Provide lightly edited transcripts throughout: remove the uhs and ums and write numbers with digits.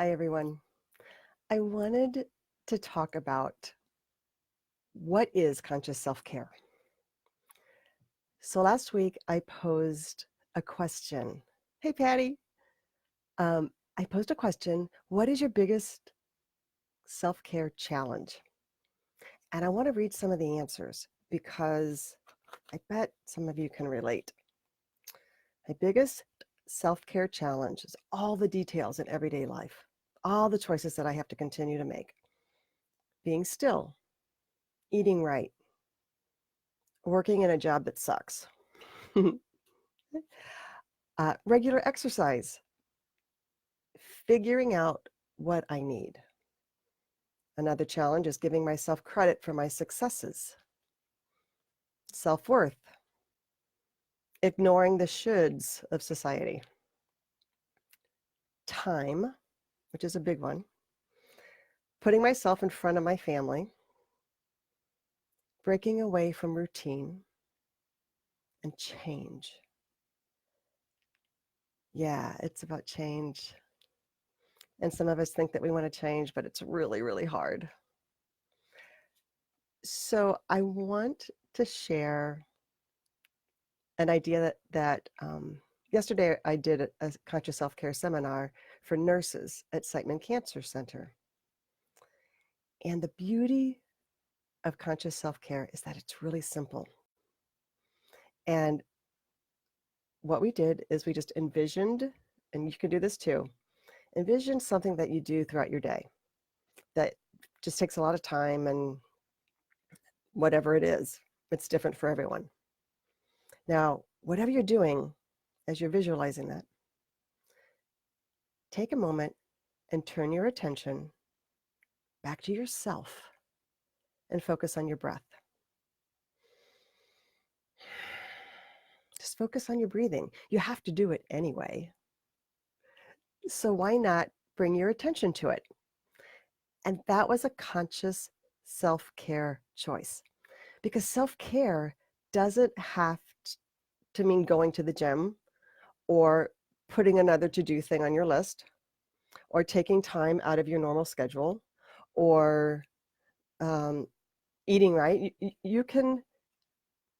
Hi, everyone. I wanted to talk about what is conscious self-care. So last week I posed a question. Hey, Patty. I posed a question. What is your biggest self-care challenge? And I want to read some of the answers because I bet some of you can relate. My biggest self-care challenge is all the details in everyday life, all the choices that I have to continue to make. Being still, eating right, working in a job that sucks. Regular exercise, figuring out what I need. Another challenge is giving myself credit for my successes. Self-worth, ignoring the shoulds of society. Time, which is a big one. Putting myself in front of my family. Breaking away from routine. And change. Yeah, it's about change. And some of us think that we want to change, but it's really, really hard. So I want to share an idea that yesterday I did a conscious self-care seminar for nurses at Siteman Cancer Center. And the beauty of conscious self-care is that it's really simple. And what we did is we just envisioned, and you can do this too, envision something that you do throughout your day that just takes a lot of time, and whatever it is, it's different for everyone. Now, whatever you're doing as you're visualizing that, take a moment and turn your attention back to yourself and focus on your breath. Just focus on your breathing. You have to do it anyway. So why not bring your attention to it? And that was a conscious self-care choice, because self-care doesn't have to mean going to the gym or putting another to-do thing on your list or taking time out of your normal schedule or eating right. You can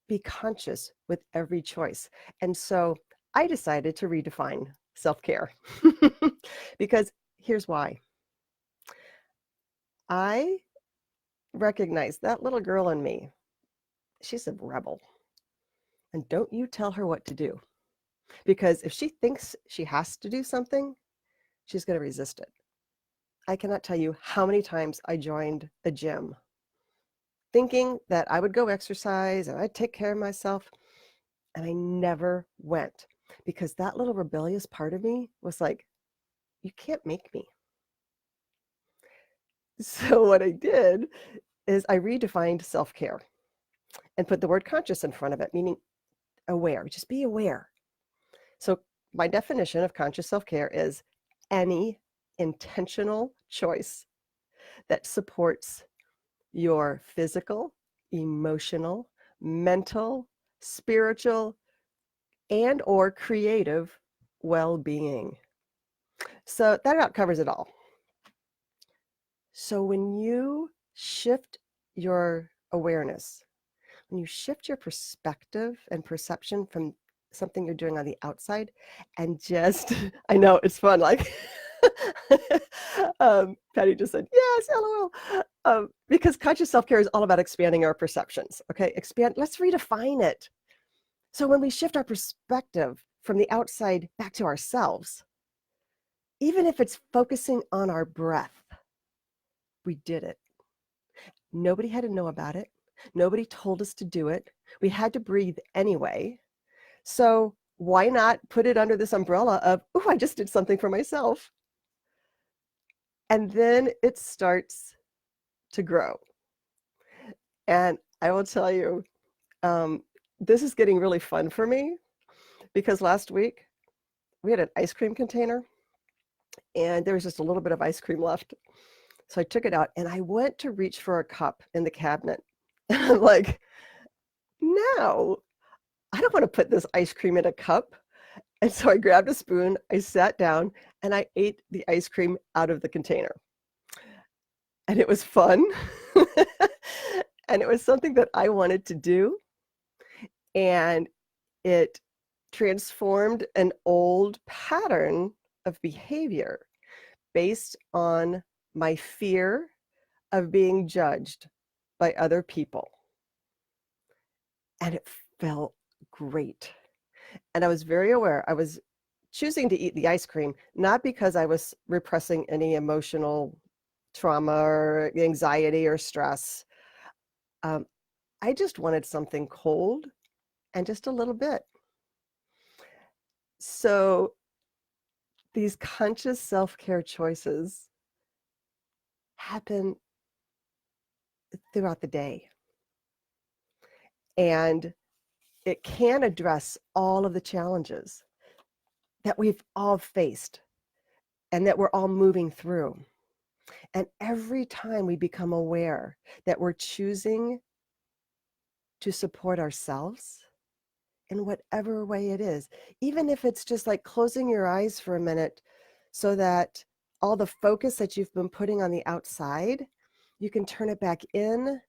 be conscious with every choice. And so I decided to redefine self-care because here's why. I recognize that little girl in me. She's a rebel. And don't you tell her what to do, because if she thinks she has to do something, she's going to resist it. I cannot tell you how many times I joined a gym thinking that I would go exercise and I'd take care of myself. And I never went because that little rebellious part of me was like, you can't make me. So what I did is I redefined self-care and put the word conscious in front of it, meaning aware, just be aware. So my definition of conscious self-care is any intentional choice that supports your physical, emotional, mental, spiritual, and or creative well-being. So that about covers it all. So when you shift your awareness, when you shift your perspective and perception from something you're doing on the outside and just, I know it's fun, like Patty just said, yes, LOL. Because conscious self-care is all about expanding our perceptions, okay? Let's redefine it. So when we shift our perspective from the outside back to ourselves, even if it's focusing on our breath, we did it. Nobody had to know about it. Nobody told us to do it. We had to breathe anyway. So why not put it under this umbrella of, oh, I just did something for myself. And then it starts to grow. And I will tell you, this is getting really fun for me because last week we had an ice cream container and there was just a little bit of ice cream left. So I took it out and I went to reach for a cup in the cabinet. And I'm like, no, I don't want to put this ice cream in a cup. And so I grabbed a spoon, I sat down, and I ate the ice cream out of the container. And it was fun. And it was something that I wanted to do. And it transformed an old pattern of behavior based on my fear of being judged by other people. And it felt great. And I was very aware. I was choosing to eat the ice cream, not because I was repressing any emotional trauma or anxiety or stress. Um, I just wanted something cold and just a little bit. So these conscious self-care choices happen throughout the day. And it can address all of the challenges that we've all faced and that we're all moving through. And every time we become aware that we're choosing to support ourselves in whatever way it is, even if it's just like closing your eyes for a minute so that all the focus that you've been putting on the outside, you can turn it back in,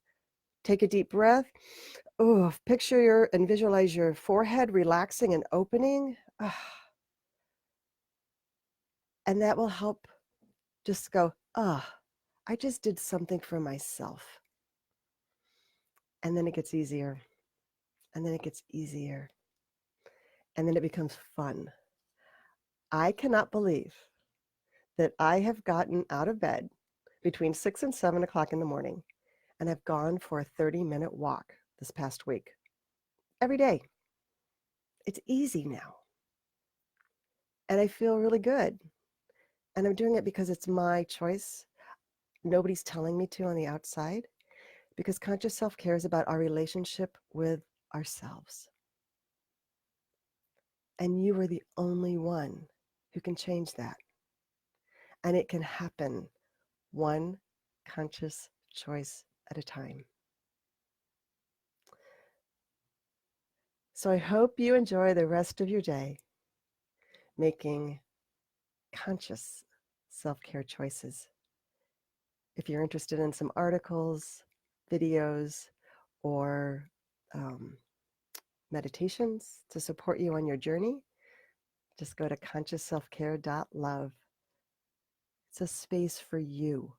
take a deep breath. Oh, picture your and visualize your forehead relaxing and opening. And that will help just go, I just did something for myself. And then it gets easier. And then it gets easier. And then it becomes fun. I cannot believe that I have gotten out of bed between 6 and 7 o'clock in the morning and I've gone for a 30-minute walk this past week. Every day. It's easy now. And I feel really good. And I'm doing it because it's my choice. Nobody's telling me to on the outside, because conscious self-care is about our relationship with ourselves. And you are the only one who can change that. And it can happen one conscious choice at a time. So I hope you enjoy the rest of your day making conscious self-care choices. If you're interested in some articles, videos, or meditations to support you on your journey, just go to consciousselfcare.love. It's a space for you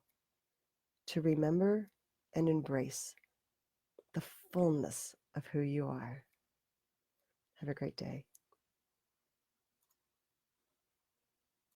to remember and embrace the fullness of who you are. Have a great day.